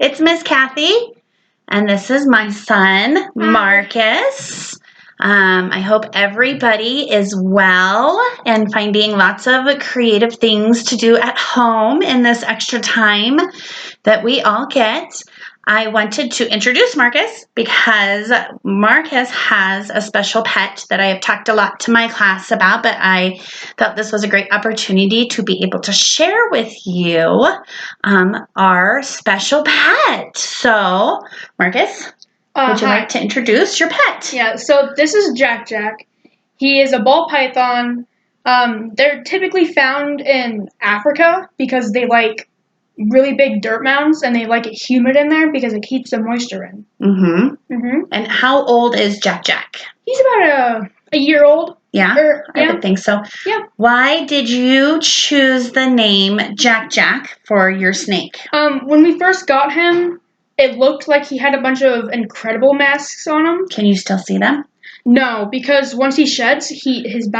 It's Miss Kathy, and this is my son, Marcus. I hope everybody is well and finding lots of creative things to do at home in this extra time that we all get. I wanted to introduce Marcus because Marcus has a special pet that I have talked a lot to my class about, but I thought this was a great opportunity to be able to share with you our special pet. So, Marcus, would you like to introduce your pet? Yeah, so this is Jack Jack. He is a ball python. They're typically found in Africa because they like really big dirt mounds and they like it humid in there because it keeps the moisture in. And how old is Jack Jack? He's about a year old. Yeah, I would think so. Yeah. Why did you choose the name Jack Jack for your snake? When we first got him, it looked like he had a bunch of incredible masks on him. Can you still see them? No, because once he sheds, his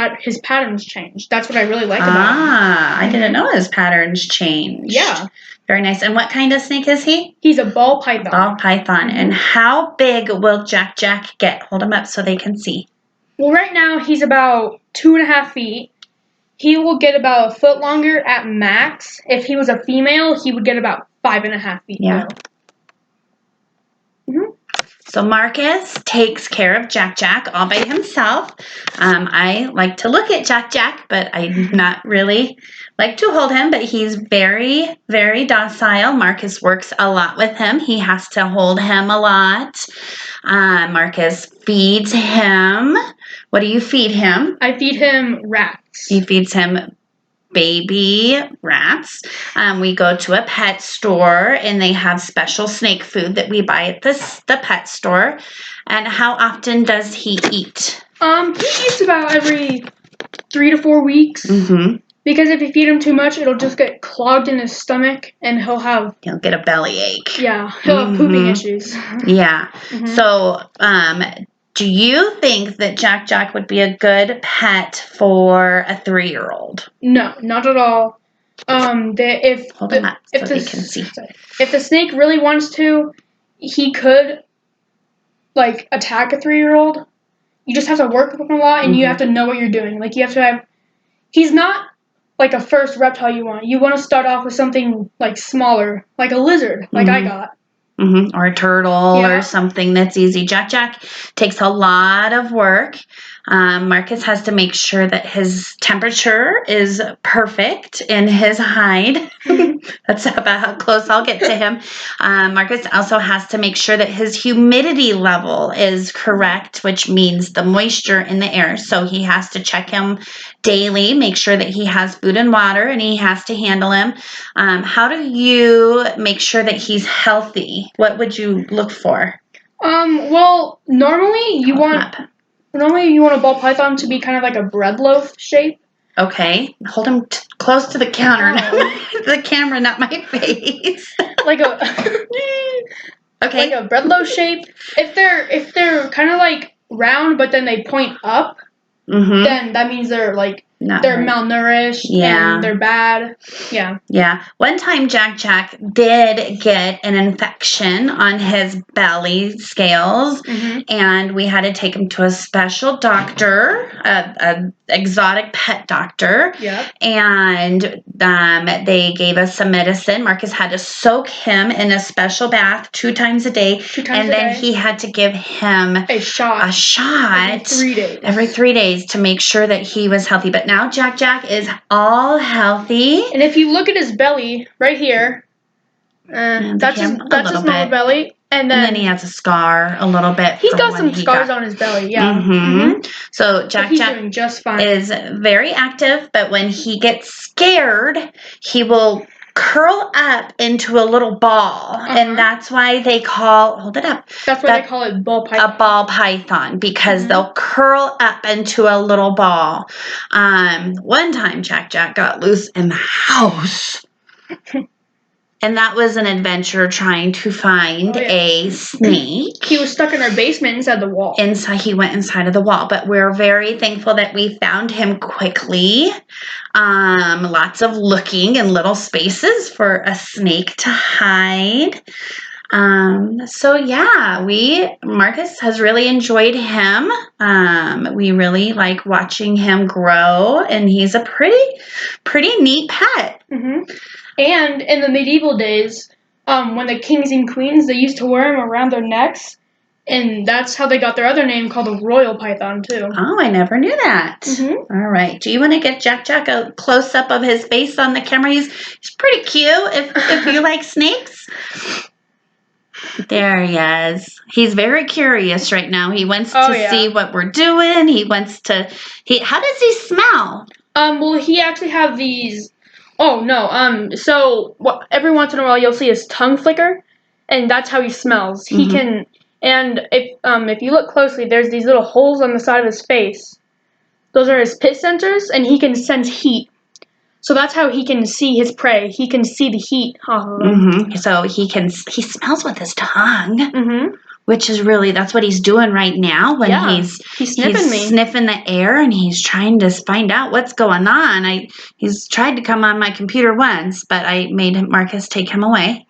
patterns change. That's what I really like about him. I didn't know his patterns changed. Yeah. Very nice. And what kind of snake is he? He's a ball python. Ball python. And how big will Jack Jack get? Hold him up so they can see. Well, right now he's about 2.5 feet. He will get about a foot longer at max. If he was a female, he would get about 5.5 feet. Yeah. So Marcus takes care of Jack Jack all by himself. I like to look at Jack Jack, but I not really like to hold him, but he's very, very docile. Marcus works a lot with him. He has to hold him a lot. Marcus feeds him. What do you feed him? I feed him rats. He feeds him baby rats. We go to a pet store and they have special snake food that we buy at the pet store. And how often does he eat? He eats about every 3 to 4 weeks. Because if you feed him too much, it'll just get clogged in his stomach and he'll get a bellyache. Yeah, he'll have pooping issues. Yeah. So, do you think that Jack Jack would be a good pet for a 3-year-old? No, not at all. Hold him up so they can see. If the snake really wants to, he could, like, attack a 3-year-old. You just have to work with him a lot, and you have to know what you're doing. Like, you have to have... He's not, like, a first reptile you want. You want to start off with something, like, smaller, like a lizard, like I got. Or a turtle or something that's easy. Jack Jack takes a lot of work. Marcus has to make sure that his temperature is perfect in his hide. That's about how close I'll get to him. Marcus also has to make sure that his humidity level is correct, which means the moisture in the air. So he has to check him daily, make sure that he has food and water, and he has to handle him. How do you make sure that he's healthy? What would you look for? Well, normally you want a ball python to be kind of like a bread loaf shape. Okay. Hold him close to the counter. The camera, not my face. Like a bread loaf shape. If they're kind of like round, but then they point up, then that means they're like malnourished and they're bad. Yeah. One time Jack Jack did get an infection on his belly scales, and we had to take him to a special doctor, an exotic pet doctor. And they gave us some medicine. Marcus had to soak him in a special bath 2 times a day. Then he had to give him a shot every 3 days to make sure that he was healthy. But now Jack Jack is all healthy. And if you look at his belly right here, that's his normal belly. And then he has a scar a little bit. He's got some scars on his belly, So Jack Jack doing just fine. Is very active, but when he gets scared, he will curl up into a little ball, and that's why they call they call it ball python. A ball python, because they'll curl up into a little ball. One time Jack Jack got loose in the house. And that was an adventure trying to find a snake. He was stuck in our basement inside the wall. He went inside of the wall, but we're very thankful that we found him quickly. Lots of looking in little spaces for a snake to hide. So yeah, Marcus has really enjoyed him. We really like watching him grow, and he's a pretty neat pet. And in the medieval days, when the kings and queens, they used to wear them around their necks, and that's how they got their other name called the royal python too. Oh, I never knew that. All right. Do you want to get Jack a close up of his face on the camera? He's pretty cute. If you like snakes. There he is. He's very curious right now. He wants to see what we're doing. How does he smell? Well, he actually have these. Oh no. So every once in a while you'll see his tongue flicker, and that's how he smells. He can. And if you look closely, there's these little holes on the side of his face. Those are his pit sensors, and he can sense heat. So that's how he can see his prey. He can see the heat off of them. So he smells with his tongue, which is that's what he's doing right now when he's sniffing the air, and he's trying to find out what's going on. He's tried to come on my computer once, but I made Marcus take him away.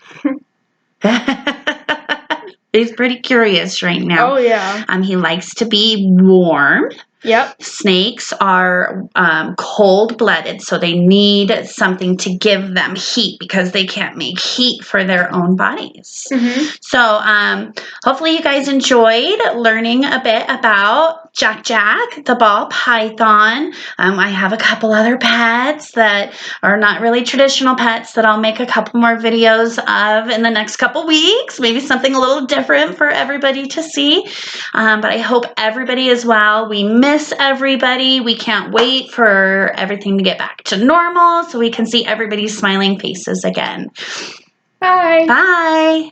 He's pretty curious right now. Oh yeah. He likes to be warm. Yep. Snakes are cold-blooded, so they need something to give them heat because they can't make heat for their own bodies. So hopefully you guys enjoyed learning a bit about Jack, the ball python. I have a couple other pets that are not really traditional pets that I'll make a couple more videos of in the next couple weeks. Maybe something a little different for everybody to see. But I hope everybody is well. We miss everybody. We can't wait for everything to get back to normal so we can see everybody's smiling faces again. Bye. Bye.